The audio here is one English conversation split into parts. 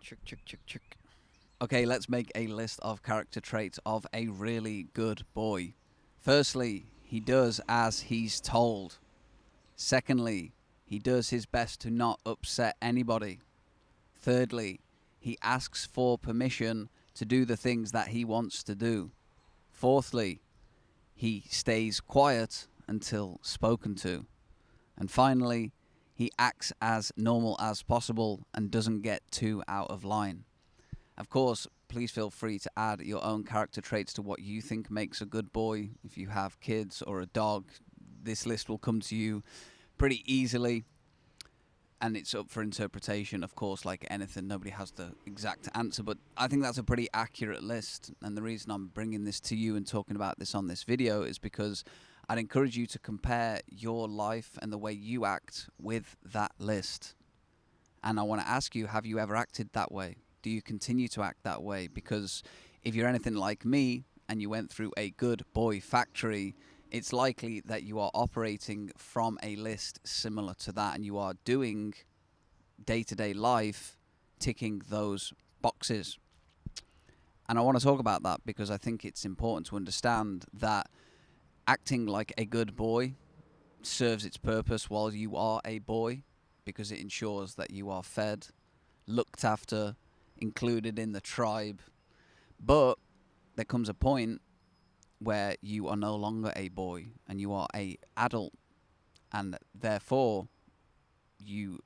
Chick, chick, chick, chick. Okay, let's make a list of character traits of a really good boy. Firstly, he does as he's told. Secondly, he does his best to not upset anybody. Thirdly, he asks for permission to do the things that he wants to do. Fourthly, he stays quiet until spoken to. And finally, he acts as normal as possible and doesn't get too out of line. Of course, please feel free to add your own character traits to what you think makes a good boy. If you have kids or a dog, this list will come to you pretty easily. And it's up for interpretation, of course, like anything. Nobody has the exact answer, but I think that's a pretty accurate list. And the reason I'm bringing this to you and talking about this on this video is because I'd encourage you to compare your life and the way you act with that list. And I want to ask you, have you ever acted that way? Do you continue to act that way? Because if you're anything like me and you went through a good boy factory, it's likely that you are operating from a list similar to that, and you are doing day-to-day life ticking those boxes. And I want to talk about that because I think it's important to understand that acting like a good boy serves its purpose while you are a boy, because it ensures that you are fed, looked after, included in the tribe. But there comes a point where you are no longer a boy and you are a adult, and therefore you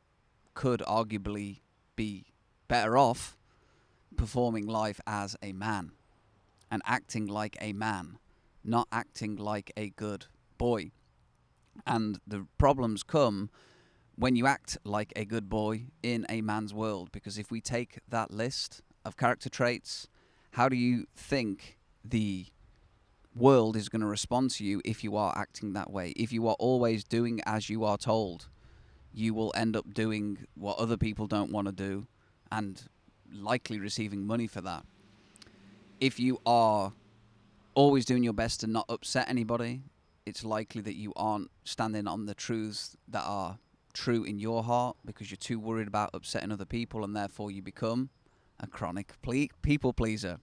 could arguably be better off performing life as a man and acting like a man, not acting like a good boy. And the problems come when you act like a good boy in a man's world, because if we take that list of character traits, how do you think the world is going to respond to you if you are acting that way? If you are always doing as you are told, you will end up doing what other people don't want to do and likely receiving money for that. If you are always doing your best to not upset anybody, it's likely that you aren't standing on the truths that are true in your heart because you're too worried about upsetting other people, and therefore you become a chronic people pleaser.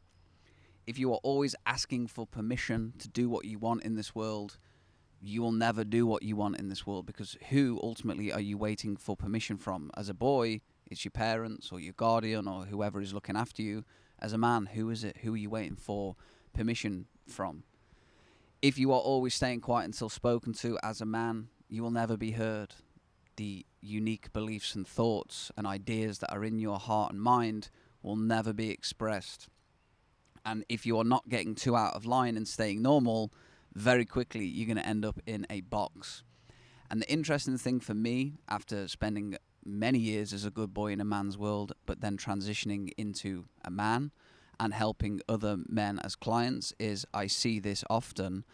If you are always asking for permission to do what you want in this world, you will never do what you want in this world, because who ultimately are you waiting for permission from? As a boy, it's your parents or your guardian or whoever is looking after you. As a man, who is it? Who are you waiting for permission from? If you are always staying quiet until spoken to as a man, you will never be heard. The unique beliefs and thoughts and ideas that are in your heart and mind will never be expressed. And if you are not getting too out of line and staying normal, very quickly you're going to end up in a box. And the interesting thing for me, after spending many years as a good boy in a man's world, but then transitioning into a man and helping other men as clients, is I see this often,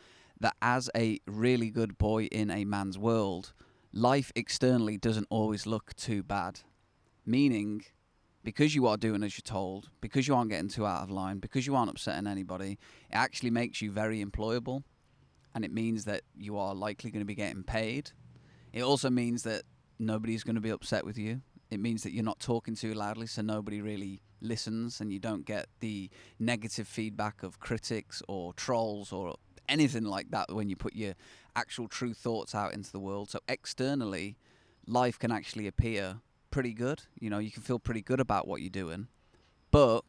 that as a really good boy in a man's world, life externally doesn't always look too bad. Meaning, because you are doing as you're told, because you aren't getting too out of line, because you aren't upsetting anybody, it actually makes you very employable. And it means that you are likely going to be getting paid. It also means that nobody's going to be upset with you. It means that you're not talking too loudly, so nobody really listens, and you don't get the negative feedback of critics or trolls or anything like that when you put your actual true thoughts out into the world. So externally, life can actually appear pretty good. You know, you can feel pretty good about what you're doing, but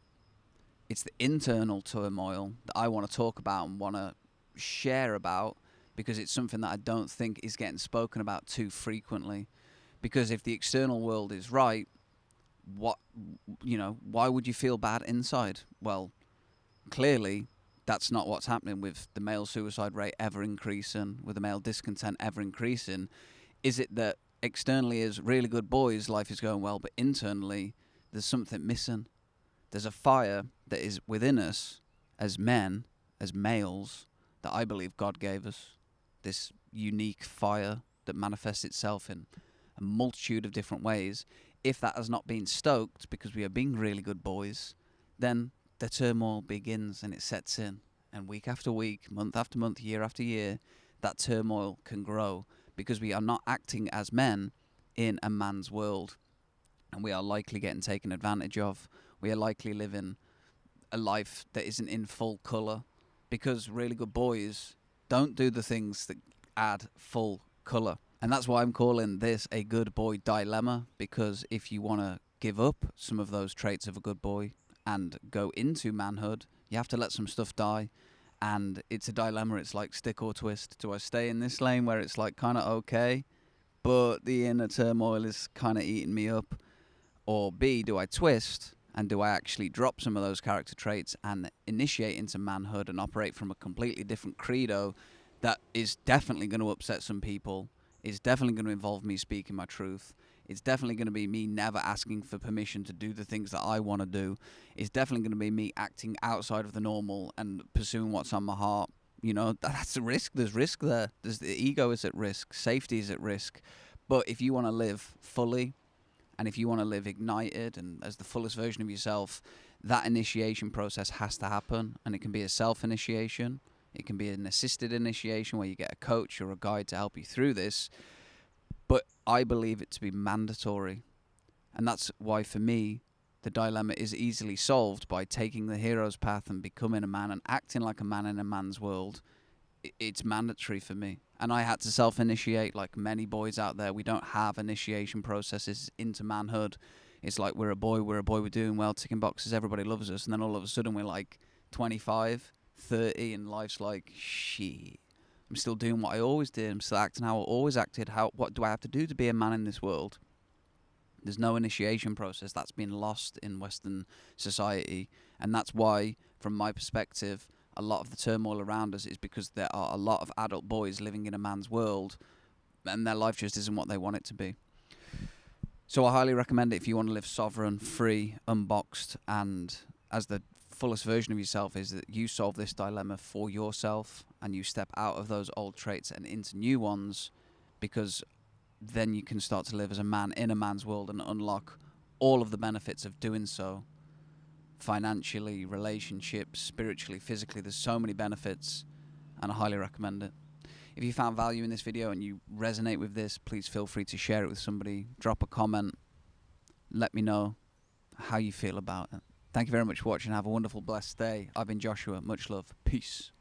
it's the internal turmoil that I want to talk about and want to share about, because it's something that I don't think is getting spoken about too frequently. Because if the external world is right, why would you feel bad inside? Well, clearly that's not what's happening with the male suicide rate ever increasing, with the male discontent ever increasing. Is it that externally, as really good boys, life is going well, but internally there's something missing? There's a fire that is within us as men, as males, that I believe God gave us. This unique fire that manifests itself in a multitude of different ways. If that has not been stoked because we are being really good boys, then the turmoil begins and it sets in. And week after week, month after month, year after year, that turmoil can grow because we are not acting as men in a man's world. And we are likely getting taken advantage of. we are likely living a life that isn't in full colour, because really good boys don't do the things that add full colour. And that's why I'm calling this a good boy dilemma, because if you want to give up some of those traits of a good boy and go into manhood, you have to let some stuff die. And it's a dilemma. It's like stick or twist. Do I stay in this lane where it's like kind of okay, but the inner turmoil is kind of eating me up? Or B, do I twist, and do I actually drop some of those character traits and initiate into manhood and operate from a completely different credo that is definitely going to upset some people, is definitely going to involve me speaking my truth, it's definitely going to be me never asking for permission to do the things that I want to do, it's definitely going to be me acting outside of the normal and pursuing what's on my heart. You know, that's a risk. There's risk there. The ego is at risk. Safety is at risk. But if you want to live fully, and if you want to live ignited and as the fullest version of yourself, that initiation process has to happen. And it can be a self-initiation. It can be an assisted initiation where you get a coach or a guide to help you through this. But I believe it to be mandatory. And that's why, for me, the dilemma is easily solved by taking the hero's path and becoming a man and acting like a man in a man's world. It's mandatory for me. And I had to self-initiate, like many boys out there. We don't have initiation processes into manhood. It's like we're a boy, we're doing well, ticking boxes, everybody loves us. And then all of a sudden we're like 25, 30, and life's like, shit. I'm still doing what I always did. I'm still acting how I always acted. What do I have to do to be a man in this world? There's no initiation process. That's been lost in Western society. And that's why, from my perspective, a lot of the turmoil around us is because there are a lot of adult boys living in a man's world and their life just isn't what they want it to be. So I highly recommend it if you want to live sovereign, free, unboxed, and as the fullest version of yourself, is that you solve this dilemma for yourself and you step out of those old traits and into new ones, because then you can start to live as a man in a man's world and unlock all of the benefits of doing so. Financially, relationships, spiritually, physically, there's so many benefits, and I highly recommend it. If you found value in this video and you resonate with this, please feel free to share it with somebody. Drop a comment. Let me know how you feel about it. Thank you very much for watching. Have a wonderful, blessed day. I've been Joshua. Much love. Peace.